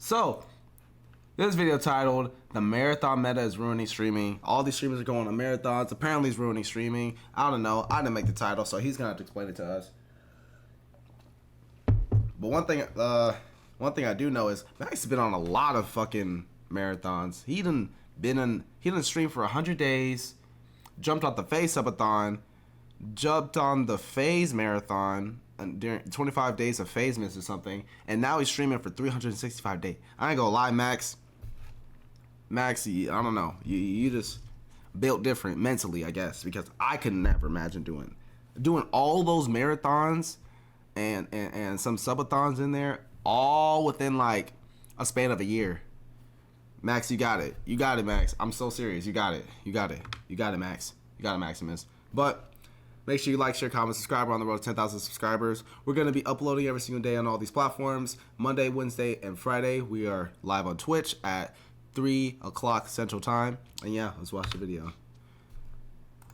So, this video titled, "The Marathon Meta is Ruining Streaming." All these streamers are going on marathons. Apparently it's ruining streaming. I don't know. I didn't make the title, so he's going to have to explain it to us. But one thing I do know is Max has been on a lot of fucking marathons. He done stream for 100 days, jumped on the FaZe subathon, jumped on the FaZe marathon, and during 25 days of FaZe miss or something, and now he's streaming for 365 days. I ain't gonna lie, Max, I don't know, you just built different mentally, I guess, because I could never imagine doing all those marathons and some subathons in there, all within like a span of a year. Max, you got it, Max. I'm so serious. You got it, Max. You got it, Maximus. But make sure you like, share, comment, subscribe. We're on the road to 10,000 subscribers. We're going to be uploading every single day on all these platforms. Monday, Wednesday, and Friday. We are live on Twitch at 3 o'clock Central Time. And yeah, let's watch the video.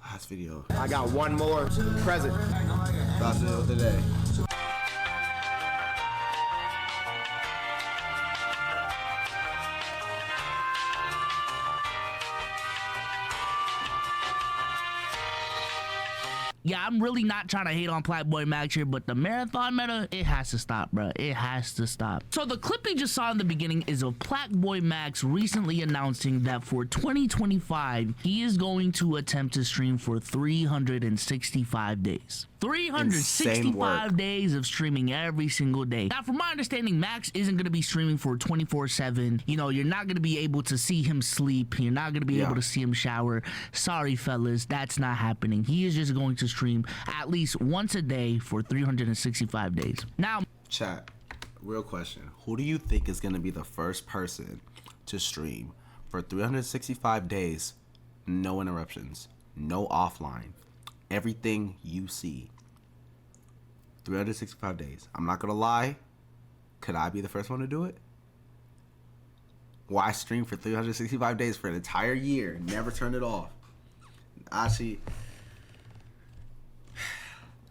Last video. I got one more present. Last video of the day. Yeah, I'm really not trying to hate on Platyboy Max here, but the marathon meta, it has to stop, bro. It has to stop. So the clip you just saw in the beginning is of Platyboy Max recently announcing that for 2025, he is going to attempt to stream for 365 days. 365 days of streaming every single day. Now, from my understanding, Max isn't going to be streaming for 24/7. You know, you're not going to be able to see him sleep. You're not going to be able to see him shower. Sorry, fellas, that's not happening. He is just going to stream at least once a day for 365 days. Now, chat, real question. Who do you think is going to be the first person to stream for 365 days, no interruptions, no offline? Everything you see. 365 days. I'm not gonna lie. Could I be the first one to do it? Why stream for 365 days for an entire year? Never turn it off. Actually,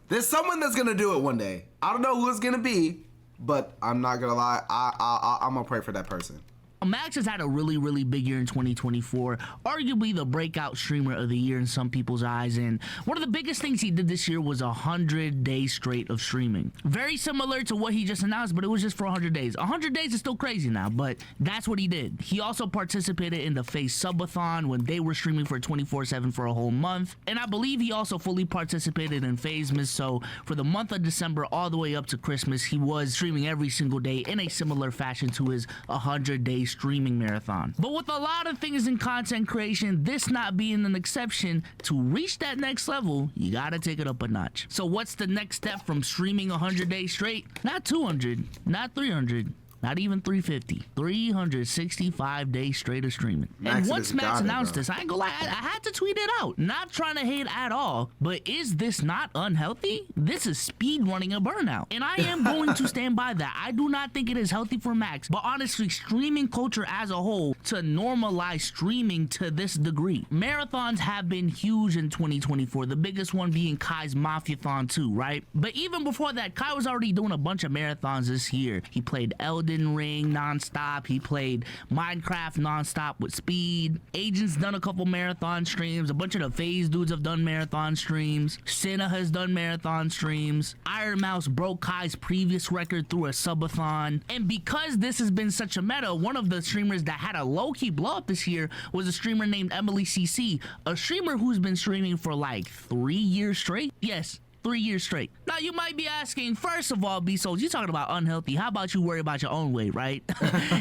there's someone that's gonna do it one day. I don't know who it's gonna be, but I'm not gonna lie. I'm gonna pray for that person. Max has had a really big year in 2024, arguably the breakout streamer of the year in some people's eyes, and one of the biggest things he did this year was 100 days straight of streaming. Very similar to what he just announced, but it was just for 100 days. 100 days is still crazy now, but that's what he did. He also participated in the FaZe subathon when they were streaming for 24/7 for a whole month, and I believe he also fully participated in FaZe Miss, so for the month of December all the way up to Christmas, he was streaming every single day in a similar fashion to his 100-day streaming marathon. But with a lot of things in content creation, this not being an exception, to reach that next level, you gotta take it up a notch. So what's the next step from streaming 100 days straight? Not 200, not 300, not even 350, 365 days straight of streaming. And once Max announced this, I ain't gonna lie, I had to tweet it out. Not trying to hate at all, but is this not unhealthy? This is speed running a burnout. And I am going to stand by that. I do not think it is healthy for Max, but honestly, streaming culture as a whole to normalize streaming to this degree. Marathons have been huge in 2024, the biggest one being Kai's Mafiathon 2, right? But even before that, Kai was already doing a bunch of marathons this year. He played Elden Ring non-stop. He played Minecraft non-stop with speed. Agent's done a couple marathon streams. A bunch of the FaZe dudes have done marathon streams. Senna has done marathon streams. Iron Mouse broke Kai's previous record through a subathon. And because this has been such a meta, one of the streamers that had a low-key blow up this year was a streamer named Emily CC, a streamer who's been streaming for like 3 years straight. Yes, 3 years straight. Now you might be asking, first of all, B-Souls, you talking about unhealthy, how about you worry about your own weight, right?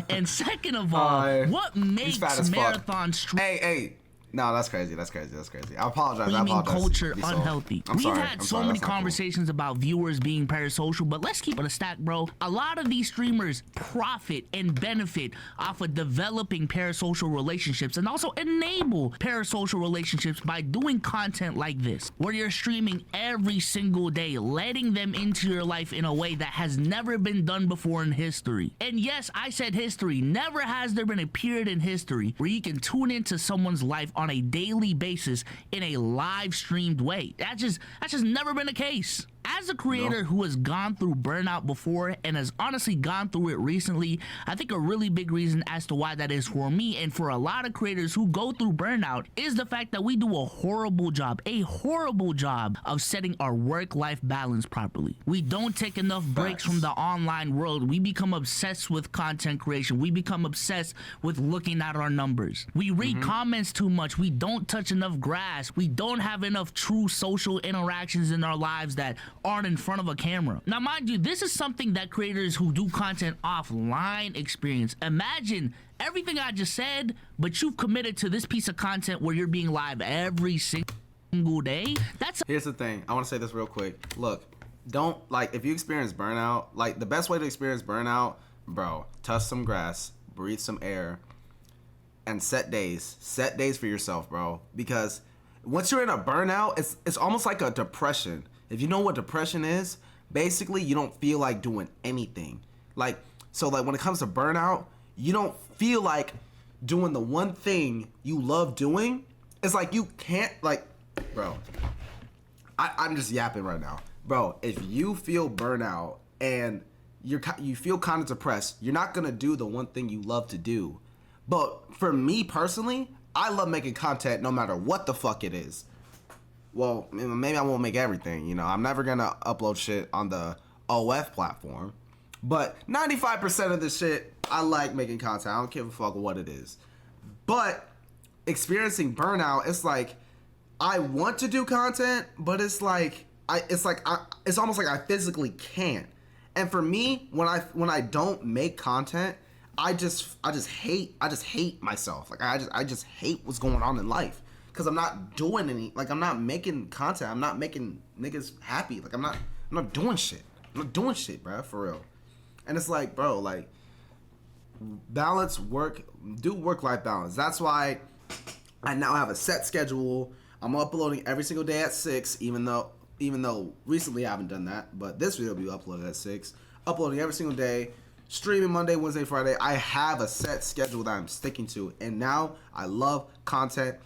And second of all, what makes marathon Hey, no, that's crazy. I apologize. I apologize. Culture unhealthy. We've had so many conversations about viewers being parasocial, but let's keep it a stack, bro. A lot of these streamers profit and benefit off of developing parasocial relationships and also enable parasocial relationships by doing content like this, where you're streaming every single day, letting them into your life in a way that has never been done before in history. And yes, I said history. Never has there been a period in history where you can tune into someone's life on a daily basis in a live streamed way. That's just never been the case. As a creator who has gone through burnout before and has honestly gone through it recently, I think a really big reason as to why that is for me and for a lot of creators who go through burnout is the fact that we do a horrible job of setting our work-life balance properly. We don't take enough breaks from the online world. We become obsessed with content creation. We become obsessed with looking at our numbers. We read comments too much. We don't touch enough grass. We don't have enough true social interactions in our lives that aren't in front of a camera. Now, mind you, this is something that creators who do content offline experience. Imagine everything I just said, but you've committed to this piece of content where you're being live every single day. Here's the thing. I want to say this real quick. Look, don't, like, if you experience burnout, like, the best way to experience burnout, bro, touch some grass, breathe some air, and set days for yourself, bro. Because once you're in a burnout, it's almost like a depression. If you know what depression is, basically you don't feel like doing anything. Like, so like when it comes to burnout, you don't feel like doing the one thing you love doing. It's like you can't, like, bro, I'm just yapping right now. Bro, if you feel burnout and you feel kind of depressed, you're not gonna do the one thing you love to do. But for me personally, I love making content no matter what the fuck it is. Well, maybe I won't make everything, you know. I'm never gonna upload shit on the OF platform. But 95% of the shit, I like making content. I don't give a fuck what it is. But experiencing burnout, it's like I want to do content, but it's almost like I physically can't. And for me, when I don't make content, I just hate myself. Like I just hate what's going on in life because I'm not doing I'm not making content. I'm not making niggas happy. Like I'm not doing shit. I'm not doing shit, bro, for real. And it's like, bro, like do work-life balance. That's why I now have a set schedule. I'm uploading every single day at 6, even though recently I haven't done that, but this video will be uploaded at 6. Uploading every single day. Streaming Monday, Wednesday, Friday. I have a set schedule that I'm sticking to, and now I love content.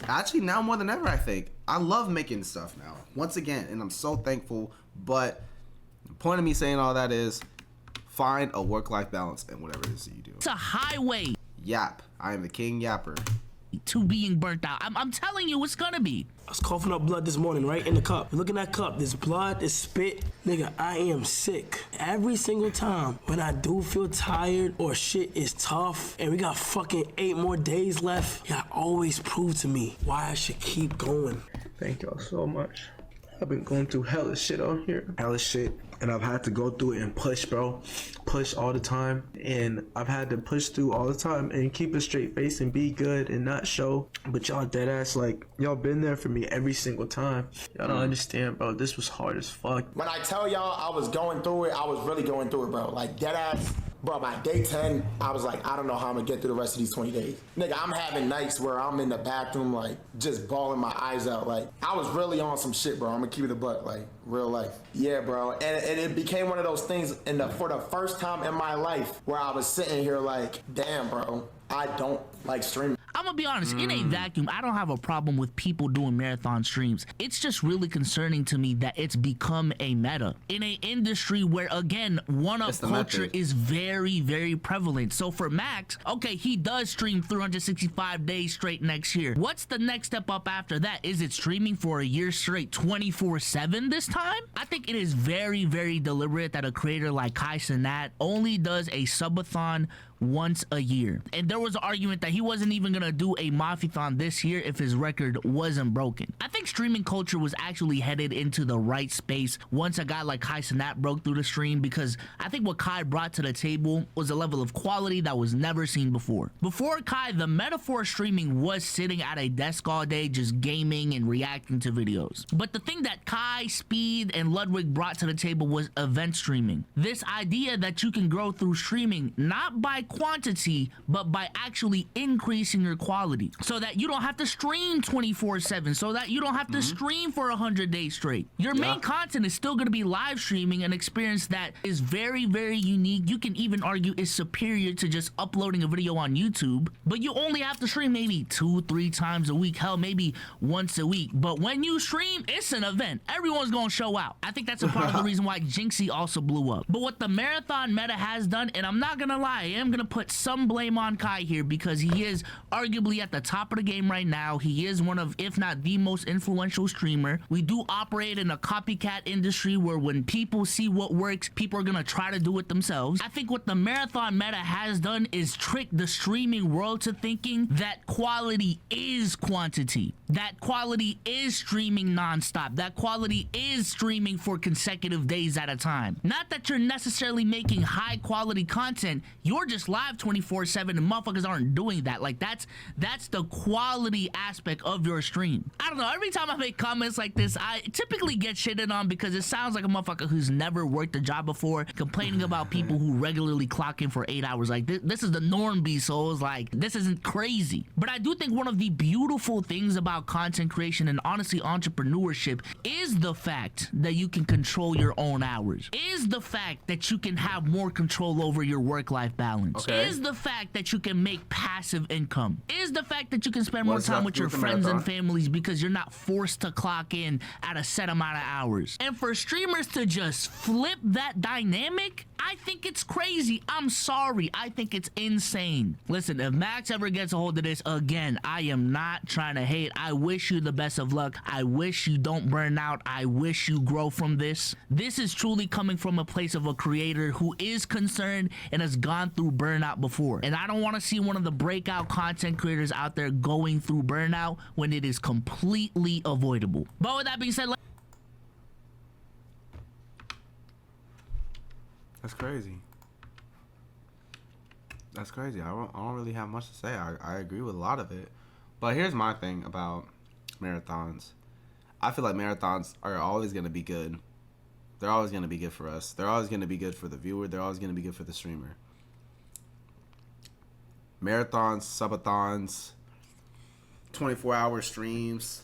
Actually, now more than ever, I think I love making stuff now. Once again, and I'm so thankful. But the point of me saying all that is, find a work-life balance in whatever it is that you do. It's a highway. Yap. I am the king yapper. To being burnt out. I'm telling you, it's gonna be. I was coughing up blood this morning, right? In the cup. Look at that cup. There's blood, there's spit. Nigga, I am sick. Every single time when I do feel tired or shit is tough and we got fucking 8 more days left, y'all always prove to me why I should keep going. Thank y'all so much. I've been going through hella shit out here. Hella shit. And I've had to go through it and push, bro. Push all the time. And I've had to push through all the time and keep a straight face and be good and not show. But y'all dead ass, like, y'all been there for me every single time. Y'all don't understand, bro. This was hard as fuck. When I tell y'all I was going through it, I was really going through it, bro. Like, dead ass. Bro, by day 10, I was like, I don't know how I'm gonna get through the rest of these 20 days. Nigga, I'm having nights where I'm in the bathroom, like, just bawling my eyes out. Like, I was really on some shit, bro. I'm gonna keep it a buck, like, real life. Yeah, bro. And it became one of those things for the first time in my life where I was sitting here like, damn, bro, I don't like streaming. I'm gonna be honest, in a vacuum, I don't have a problem with people doing marathon streams. It's just really concerning to me that it's become a meta in an industry where, again, one-up culture is very, very prevalent. So for Max, okay, he does stream 365 days straight next year. What's the next step up after that? Is it streaming for a year straight 24/7 this time? I think it is very, very deliberate that a creator like Kai Cenat only does a subathon once a year. And there was an argument that he wasn't even gonna do a Mafiathon this year if his record wasn't broken. I think streaming culture was actually headed into the right space once a guy like Kai Cenat broke through the stream, because I think what Kai brought to the table was a level of quality that was never seen before. Before Kai, the metaphor streaming was sitting at a desk all day just gaming and reacting to videos. But the thing that Kai, Speed, and Ludwig brought to the table was event streaming. This idea that you can grow through streaming not by quantity, but by actually increasing your quality so that you don't have to stream 24/7, so that you don't have to stream for 100 days straight. Your main content is still going to be live streaming, an experience that is very, very unique. You can even argue is superior to just uploading a video on YouTube, but you only have to stream maybe 2-3 times a week, hell, maybe once a week. But when you stream, it's an event. Everyone's going to show out. I think that's a part of the reason why Jinxie also blew up. But what the marathon meta has done, and I'm not going to lie, I am going to put some blame on Kai here because he is arguably at the top of the game right now. He is one of, if not the most influential streamer. We do operate in a copycat industry where when people see what works, people are going to try to do it themselves. I think what the marathon meta has done is trick the streaming world to thinking that quality is quantity, that quality is streaming nonstop, that quality is streaming for consecutive days at a time. Not that you're necessarily making high quality content, you're just live 24/7 and motherfuckers aren't doing that. Like that's the quality aspect of your stream. I don't know, every time I make comments like this, I typically get shitted on because it sounds like a motherfucker who's never worked a job before complaining about people who regularly clock in for 8 hours. Like this is the norm, B souls. Like this isn't crazy. But I do think one of the beautiful things about content creation and honestly entrepreneurship is the fact that you can control your own hours, is the fact that you can have more control over your work-life balance, is the fact that you can make passive income, is the fact that you can spend more time with your friends and families because you're not forced to clock in at a set amount of hours. And for streamers to just flip that dynamic, I think it's crazy. I'm sorry. I think it's insane. Listen, if Max ever gets a hold of this again, I am not trying to hate. I wish you the best of luck. I wish you don't burn out. I wish you grow from this. This is truly coming from a place of a creator who is concerned and has gone through burnout before. And I don't want to see one of the breakout content creators out there going through burnout when it is completely avoidable. But with that being said, That's crazy. That's crazy. I don't really have much to say. I agree with a lot of it. But here's my thing about marathons. I feel like marathons are always going to be good. They're always going to be good for us. They're always going to be good for the viewer. They're always going to be good for the streamer. Marathons, subathons, 24-hour streams,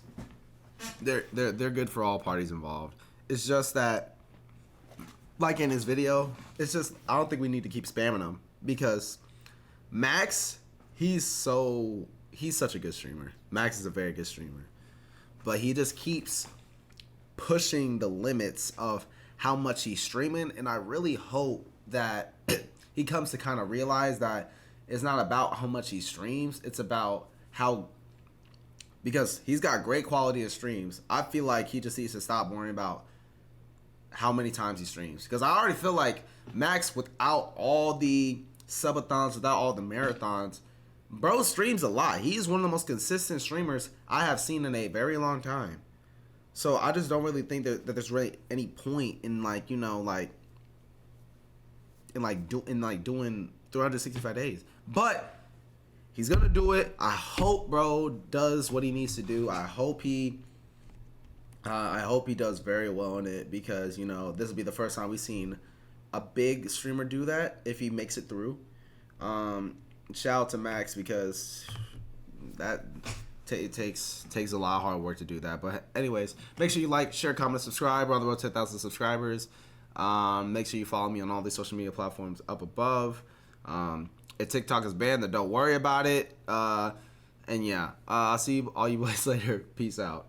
they're good for all parties involved. It's just that, like in his video, it's just, I don't think we need to keep spamming him because Max, he's such a good streamer. Max is a very good streamer, but he just keeps pushing the limits of how much he's streaming, and I really hope that he comes to kind of realize that it's not about how much he streams, it's about how, because he's got great quality of streams. I feel like he just needs to stop worrying about how many times he streams, because I already feel like Max, without all the subathons, without all the marathons, bro streams a lot. He's one of the most consistent streamers I have seen in a very long time. So I just don't really think that there's really any point in doing 365 days. But he's gonna do it. I hope bro does what he needs to do. I hope he does very well in it, because this will be the first time we've seen a big streamer do that if he makes it through. Shout out to Max, because that it takes a lot of hard work to do that. But anyways, make sure you like, share, comment, subscribe. We're on the road to 10,000 subscribers. Make sure you follow me on all these social media platforms up above. If TikTok is banned, then don't worry about it. And yeah, I'll see all you boys later. Peace out.